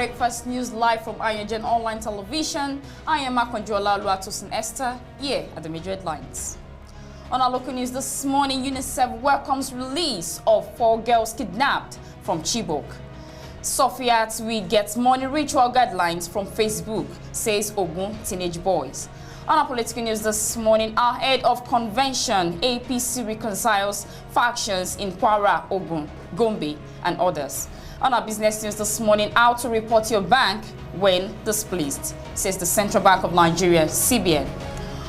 breakfast news live from AYOGEN online television. I am Akonjola Luatosin Esther, here at the major headlines. On our local news this morning, UNICEF welcomes release of 4 girls kidnapped from Chibok. Sofias we get money ritual guidelines from Facebook, says Ogun teenage boys. On our political news this morning, ahead of convention, APC reconciles factions in Kwara, Ogun, Gombe, and others. On our business news this morning, how to report your bank when displeased, says the Central Bank of Nigeria, CBN.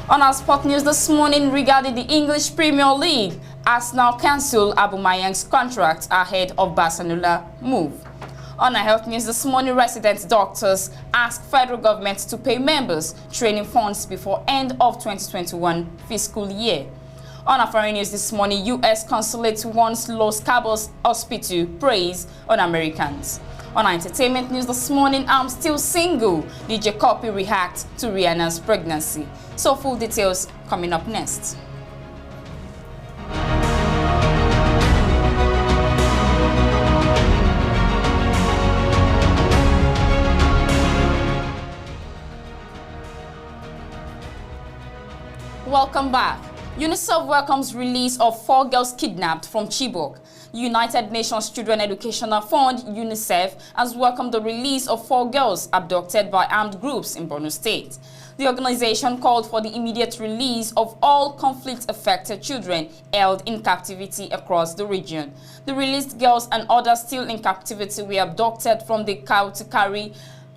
On our sport news this morning regarding the English Premier League, Arsenal cancelled Aubameyang's contract ahead of Barcelona move. On our health news this morning, resident doctors ask federal government to pay members training funds before end of 2021 fiscal year. On our foreign news this morning, U.S. Consulate warns Los Cabos Hospital praise on Americans. On our entertainment news this morning, I'm still single. DJ Copy react to Rihanna's pregnancy. So full details coming up next. Welcome back. UNICEF welcomes release of 4 girls kidnapped from Chibok. United Nations Children Educational Fund, UNICEF, has welcomed the release of 4 girls abducted by armed groups in Borno State. The organization called for the immediate release of all conflict-affected children held in captivity across the region. The released girls and others still in captivity were abducted from the Kautikari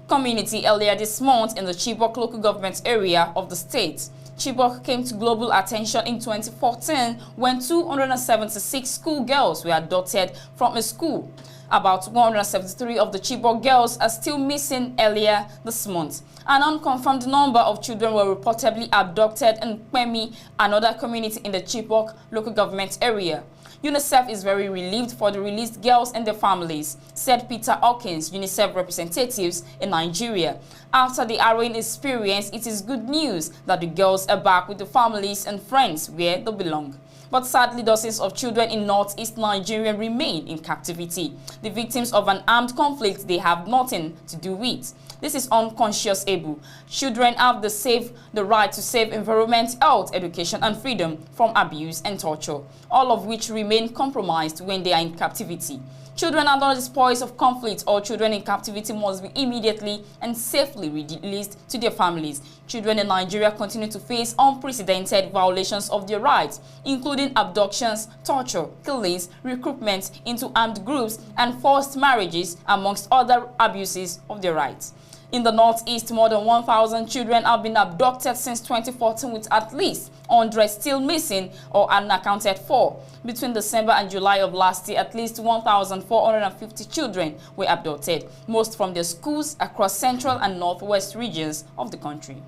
community earlier this month in the Chibok local government area of the state. Chibok came to global attention in 2014 when 276 schoolgirls were abducted from a school. About 173 of the Chibok girls are still missing earlier this month. An unconfirmed number of children were reportedly abducted in Kwemi, another community in the Chibok local government area. UNICEF is very relieved for the released girls and their families, said Peter Hawkins, UNICEF representatives in Nigeria. After the harrowing experience, it is good news that the girls are back with the families and friends where they belong. But sadly, dozens of children in northeast Nigeria remain in captivity. The victims of an armed conflict they have nothing to do with. This is unconscionable. Children have the right to safe environment, health, education, and freedom from abuse and torture, all of which remain compromised when they are in captivity. Children are not the spoils of conflict. All children in captivity must be immediately and safely released to their families. Children in Nigeria continue to face unprecedented violations of their rights, including abductions, torture, killings, recruitment into armed groups, and forced marriages, amongst other abuses of their rights. In the northeast, more than 1,000 children have been abducted since 2014, with at least 100 still missing or unaccounted for. Between December and July of last year, at least 1,450 children were abducted, most from their schools across central and northwest regions of the country.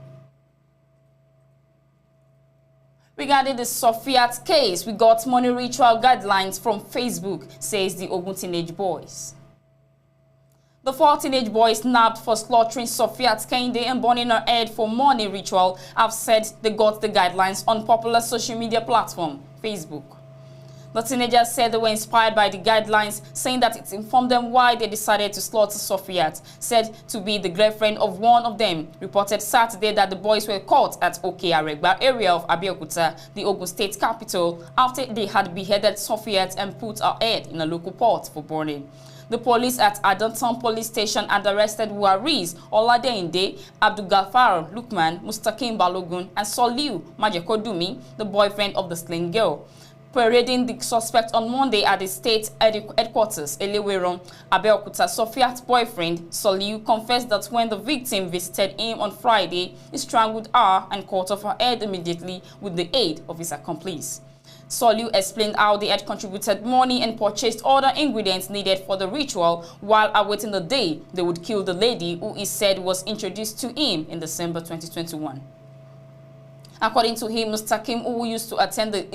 Regarding the Sofias case, we got money ritual guidelines from Facebook, says the Ogun teenage boys. The 4 teenage boys nabbed for slaughtering Sofias Kende and burning her head for money ritual have said they got the guidelines on popular social media platform, Facebook. The teenagers said they were inspired by the guidelines, saying that it informed them why they decided to slaughter Sofias, said to be the girlfriend of one of them, reported Saturday that the boys were caught at Oke-Aregba area of Abeokuta, the Ogun state capital, after they had beheaded Sofias and put her head in a local pot for burning. The police at Adonton police station had arrested Waris Oladeinde, Abdulgafar Lukman, Mustakim Balogun, and Soliu Majekodumi, the boyfriend of the slain girl. Parading the suspect on Monday at the state headquarters, Eleweron, Abeokuta, Sofia's boyfriend, Soliu, confessed that when the victim visited him on Friday, he strangled her and cut off her head immediately with the aid of his accomplice. Soliu explained how they had contributed money and purchased other ingredients needed for the ritual while awaiting the day they would kill the lady who he said was introduced to him in December 2021. According to him, Mustakim, who used to attend the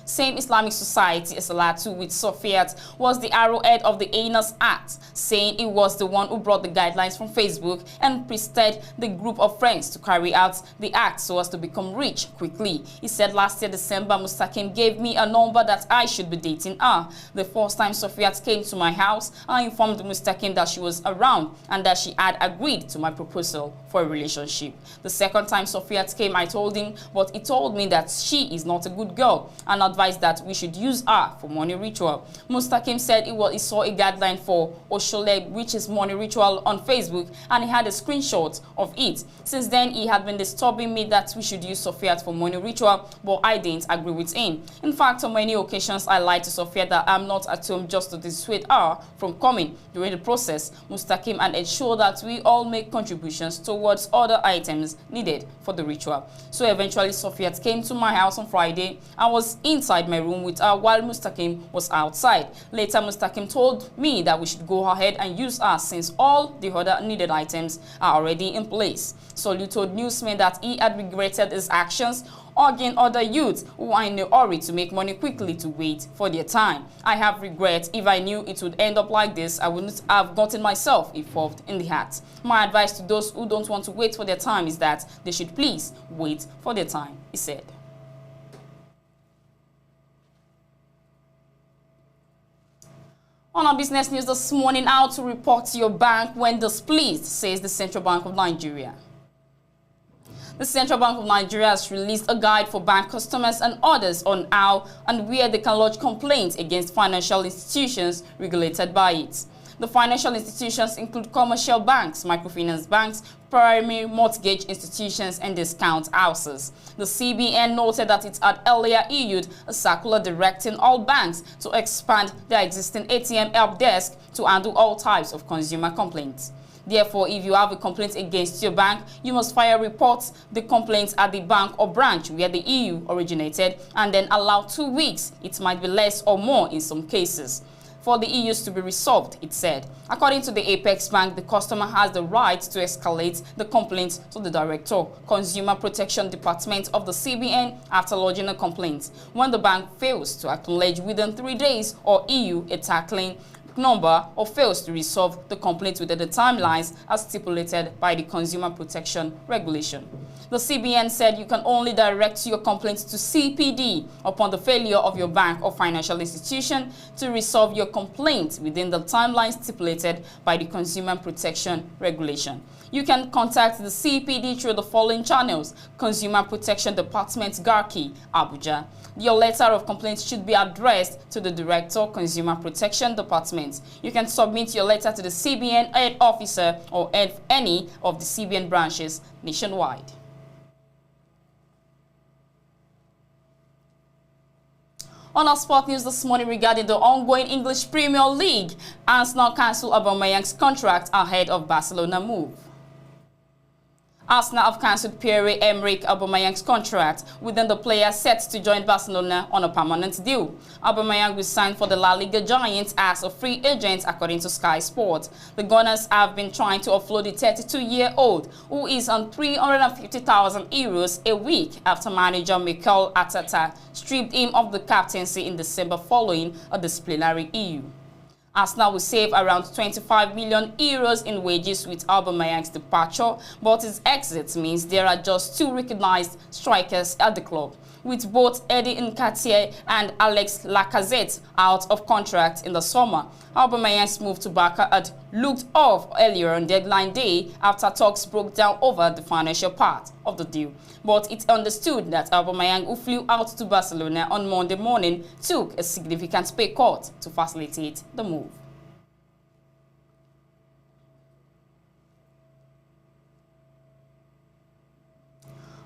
same Islamic society as Salatu with Sofias, was the arrowhead of the heinous act, saying he was the one who brought the guidelines from Facebook and prested the group of friends to carry out the act so as to become rich quickly. He said last year December, Mustakim gave me a number that I should be dating her. The first time Sofias came to my house, I informed Mustakim that she was around and that she had agreed to my proposal for a relationship. The second time Sofias came, I told him, but he told me that she is not a good girl and advised that we should use her for money ritual. Mustakim said he saw a guideline for Oshole, which is money ritual, on Facebook, and he had a screenshot of it. Since then, he had been disturbing me that we should use Sofias for money ritual, but I didn't agree with him. In fact, on many occasions, I lied to Sophia that I'm not at home just to dissuade her from coming. During the process, Mustakim had ensured that we all make contributions towards other items needed for the ritual. So eventually, Sophia came to my house on Friday. I was inside my room with her while Mustakim was outside. Later, Mustakim told me that we should go ahead and use her since all the other needed items are already in place. Solu told newsmen that he had regretted his actions, urging other youths who are in a hurry to make money quickly to wait for their time. I have regret. If I knew it would end up like this, I wouldn't have gotten myself involved in the act. My advice to those who don't want to wait for their time is that they should please wait for their time, he said. On our business news this morning, how to report your bank when displeased, says the Central Bank of Nigeria. The Central Bank of Nigeria has released a guide for bank customers and others on how and where they can lodge complaints against financial institutions regulated by it. The financial institutions include commercial banks, microfinance banks, primary mortgage institutions, and discount houses. The CBN noted that it had earlier issued a circular directing all banks to expand their existing ATM help desk to handle all types of consumer complaints. Therefore, if you have a complaint against your bank, you must report the complaint at the bank or branch where the EU originated and then allow 2 weeks. It might be less or more in some cases for the issues to be resolved, it said. According to the Apex Bank, the customer has the right to escalate the complaint to the Director, Consumer Protection Department of the CBN after lodging a complaint. When the bank fails to acknowledge within 3 days or issue a tackling number or fails to resolve the complaint within the timelines as stipulated by the Consumer Protection Regulation. The CBN said you can only direct your complaint to CPD upon the failure of your bank or financial institution to resolve your complaint within the timeline stipulated by the Consumer Protection Regulation. You can contact the CPD through the following channels: Consumer Protection Department, Garki, Abuja. Your letter of complaint should be addressed to the Director, Consumer Protection Department. You can submit your letter to the CBN head officer or any of the CBN branches nationwide. On our sport news this morning regarding the ongoing English Premier League, Arsenal cancelled Aubameyang's contract ahead of Barcelona move. Arsenal have cancelled Pierre-Emerick Aubameyang's contract, with the player set to join Barcelona on a permanent deal. Aubameyang will sign for the La Liga giants as a free agent, according to Sky Sports. The Gunners have been trying to offload the 32-year-old, who is on €350,000 a week after manager Mikel Arteta stripped him of the captaincy in December following a disciplinary issue. Arsenal will save around €25 million in wages with Aubameyang's departure, but his exit means there are just 2 recognized strikers at the club, with both Eddie Nketiah and Alex Lacazette out of contract in the summer. Aubameyang's move to Barca had looked off earlier on deadline day after talks broke down over the financial part of the deal. But it's understood that Aubameyang, who flew out to Barcelona on Monday morning, took a significant pay cut to facilitate the move.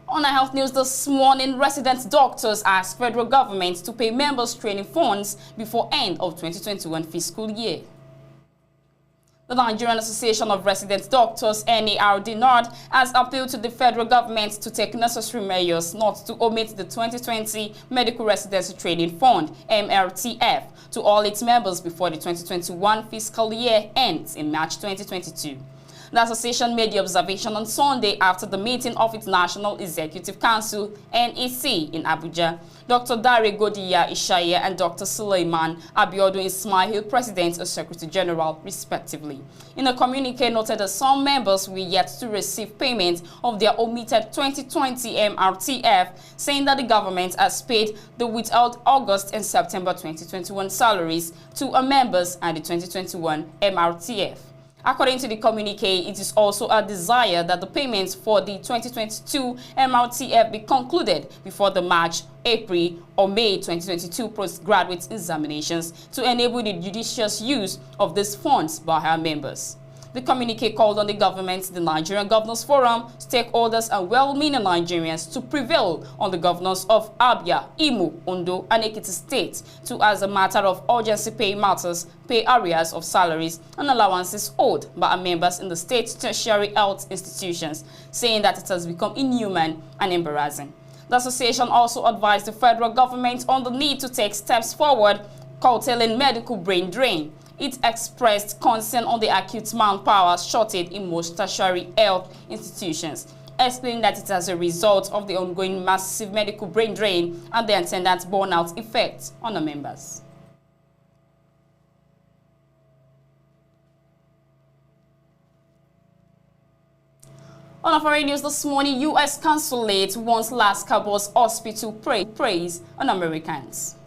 On our health news this morning, resident doctors ask federal government to pay members' training funds before end of 2021 fiscal year. The Nigerian Association of Resident Doctors, NARD, has appealed to the federal government to take necessary measures not to omit the 2020 Medical Residency Training Fund, MRTF, to all its members before the 2021 fiscal year ends in March 2022. The association made the observation on Sunday after the meeting of its National Executive Council, NEC, in Abuja. Dr. Dare Godiya Ishaya and Dr. Suleiman Abiodun Ismail, President and Secretary General, respectively. In a communique noted that some members were yet to receive payment of their omitted 2020 MRTF, saying that the government has paid the withheld August and September 2021 salaries to our members and the 2021 MRTF. According to the communique, it is also a desire that the payments for the 2022 MRTF be concluded before the March, April, or May 2022 postgraduate examinations to enable the judicious use of these funds by our members. The communique called on the government, the Nigerian Governors Forum, stakeholders, and well-meaning Nigerians to prevail on the governors of Abia, Imo, Ondo, and Ekiti State to, as a matter of urgency, pay matters, pay areas of salaries and allowances owed by our members in the state tertiary health institutions, saying that it has become inhuman and embarrassing. The association also advised the federal government on the need to take steps forward, curtailing medical brain drain. It expressed concern on the acute manpower shortage in most tertiary health institutions, explaining that it is a result of the ongoing massive medical brain drain and the attendant burnout effect on the members. On our foreign news this morning, U.S. Consulate wants Las Cabos Hospital praise on Americans.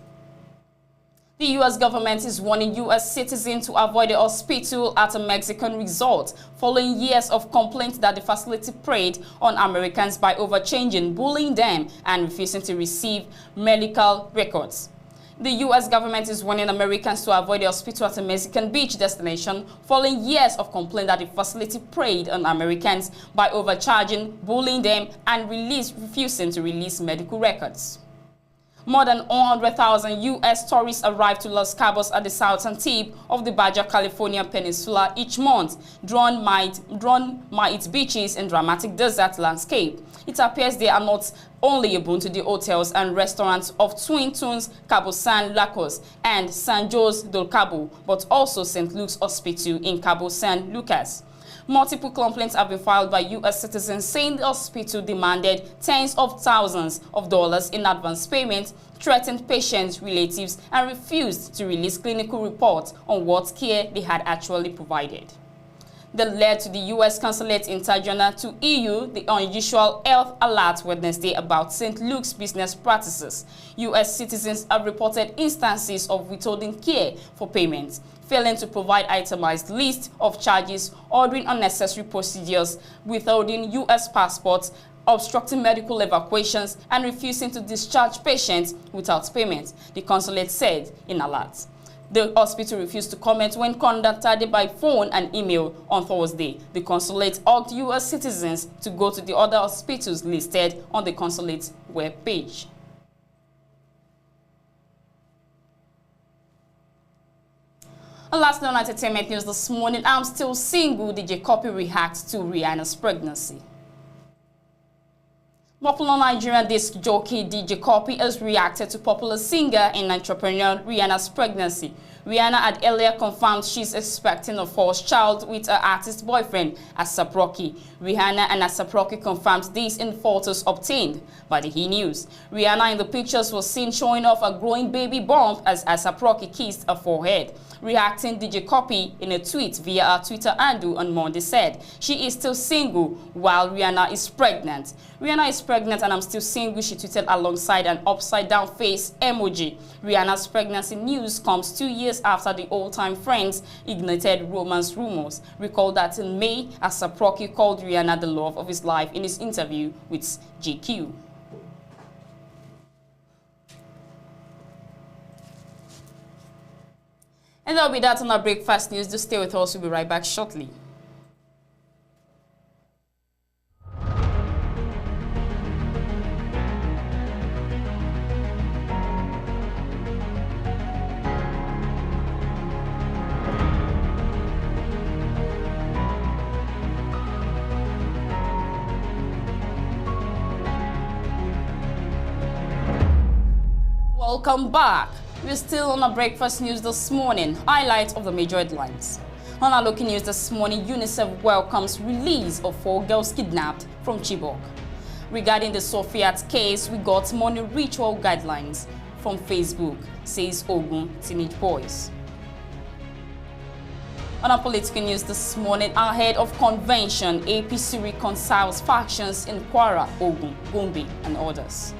The U.S. government is warning U.S. citizens to avoid the hospital at a Mexican resort following years of complaints that the facility preyed on Americans by overcharging, bullying them, and refusing to receive medical records. The U.S. government is warning Americans to avoid the hospital at a Mexican beach destination following years of complaints that the facility preyed on Americans by overcharging, bullying them, and refusing to release medical records. More than 100,000 U.S. tourists arrive to Los Cabos at the southern tip of the Baja California Peninsula each month, drawn by its beaches and dramatic desert landscape. It appears they are not only a boon to the hotels and restaurants of Twin Tunes, Cabo San Lucas, and San Jose del Cabo, but also St. Luke's Hospital in Cabo San Lucas. Multiple complaints have been filed by U.S. citizens saying the hospital demanded tens of thousands of dollars in advance payment, threatened patients' relatives, and refused to release clinical reports on what care they had actually provided. That led to the U.S. Consulate Interjournal to EU the unusual health alert Wednesday about St. Luke's business practices. U.S. citizens have reported instances of withholding care for payments, failing to provide itemized list of charges, ordering unnecessary procedures, withholding U.S. passports, obstructing medical evacuations, and refusing to discharge patients without payment, the consulate said in alert. The hospital refused to comment when contacted by phone and email on Thursday. The consulate urged U.S. citizens to go to the other hospitals listed on the consulate's webpage. And lastly on entertainment news this morning, I'm still single. DJ Cuppy reacts to Rihanna's pregnancy. Popular Nigerian disc jockey DJ Cuppy has reacted to popular singer and entrepreneur Rihanna's pregnancy. Rihanna had earlier confirmed she's expecting a first child with her artist boyfriend, A$AP Rocky. Rihanna and A$AP Rocky confirmed this in photos obtained by the E! News. Rihanna in the pictures was seen showing off a growing baby bump as A$AP Rocky kissed her forehead. Reacting, DJ Cuppy in a tweet via her Twitter handle on Monday said she is still single while Rihanna is pregnant. Rihanna is pregnant and I'm still single, she tweeted alongside an upside-down face emoji. Rihanna's pregnancy news comes 2 years after the old-time friends ignited romance rumors. Recall that in May, A$AP Rocky called Rihanna the love of his life in his interview with GQ. And that'll be that on our breakfast news. Do stay with us. We'll be right back shortly. Welcome back. We're still on our breakfast news this morning. Highlights of the major headlines. On our local news this morning, UNICEF welcomes release of 4 girls kidnapped from Chibok. Regarding the Sofias case, we got morning ritual guidelines from Facebook, says Ogun Teenage Boys. On our political news this morning, ahead of convention, APC reconciles factions in Kwara, Ogun, Gombe, and others.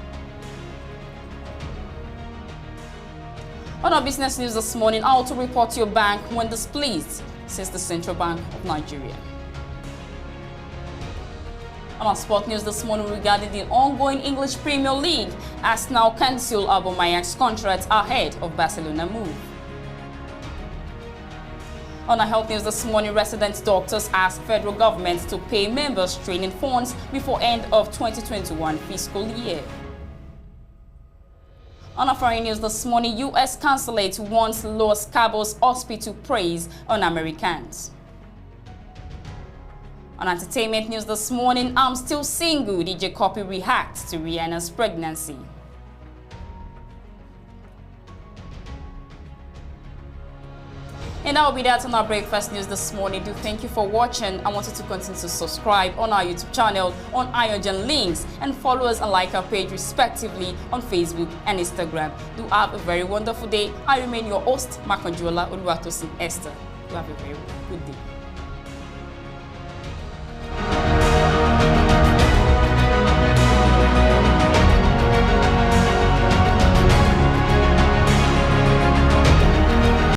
On our business news this morning, how to report your bank when displeased, says the Central Bank of Nigeria. On our sport news this morning regarding the ongoing English Premier League, Arsenal cancel Aubameyang's contract ahead of Barcelona move. On our health news this morning, resident doctors ask federal government to pay members training funds before end of 2021 fiscal year. On our foreign news this morning, U.S. Consulate wants Los Cabos Hospital praise on Americans. On entertainment news this morning, I'm Still Single, DJ Copy reacts to Rihanna's pregnancy. And that will be that on our breakfast news this morning. Do thank you for watching. I want you to continue to subscribe on our YouTube channel on AYOGEN links and follow us and like our page respectively on Facebook and Instagram. Do have a very wonderful day. I remain your host, Makanjuola Oluwatosin Esther. Do have a very good day.